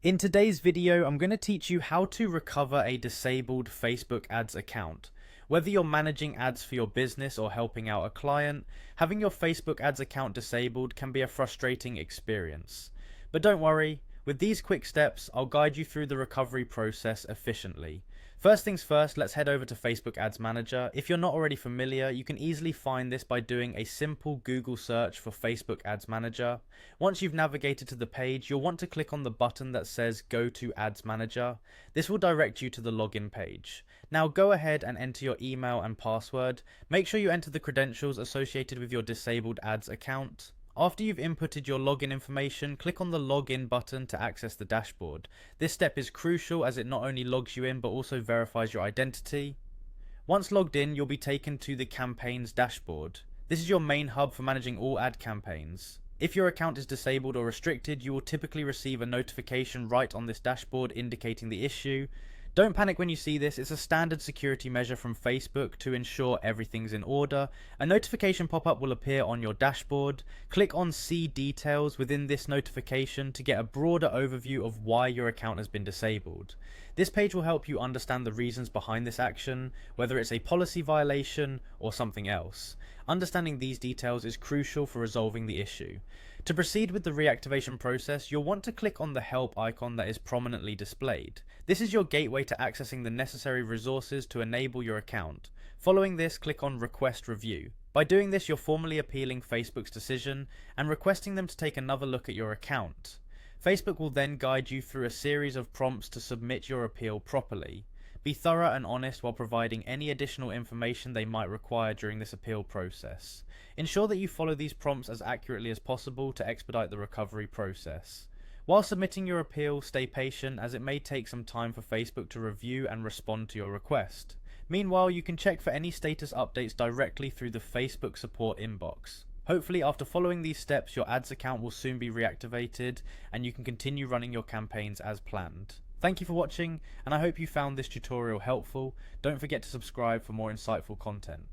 In today's video, I'm going to teach you how to recover a disabled Facebook ads account. Whether you're managing ads for your business or helping out a client, having your Facebook ads account disabled can be a frustrating experience. But don't worry, with these quick steps, I'll guide you through the recovery process efficiently. First things first, let's head over to Facebook Ads Manager. If you're not already familiar, you can easily find this by doing a simple Google search for Facebook Ads Manager. Once you've navigated to the page, you'll want to click on the button that says Go to Ads Manager. This will direct you to the login page. Now go ahead and enter your email and password. Make sure you enter the credentials associated with your disabled ads account. After you've inputted your login information, click on the login button to access the dashboard. This step is crucial as it not only logs you in but also verifies your identity. Once logged in, you'll be taken to the campaigns dashboard. This is your main hub for managing all ad campaigns. If your account is disabled or restricted, you will typically receive a notification right on this dashboard indicating the issue. Don't panic when you see this, it's a standard security measure from Facebook to ensure everything's in order. A notification pop-up will appear on your dashboard. Click on See Details within this notification to get a broader overview of why your account has been disabled. This page will help you understand the reasons behind this action, whether it's a policy violation or something else. Understanding these details is crucial for resolving the issue. To proceed with the reactivation process, you'll want to click on the help icon that is prominently displayed. This is your gateway to accessing the necessary resources to enable your account. Following this, click on Request Review. By doing this, you're formally appealing Facebook's decision and requesting them to take another look at your account. Facebook will then guide you through a series of prompts to submit your appeal properly. Be thorough and honest while providing any additional information they might require during this appeal process. Ensure that you follow these prompts as accurately as possible to expedite the recovery process. While submitting your appeal, stay patient as it may take some time for Facebook to review and respond to your request. Meanwhile, you can check for any status updates directly through the Facebook support inbox. Hopefully, after following these steps, your ads account will soon be reactivated and you can continue running your campaigns as planned. Thank you for watching, and I hope you found this tutorial helpful. Don't forget to subscribe for more insightful content.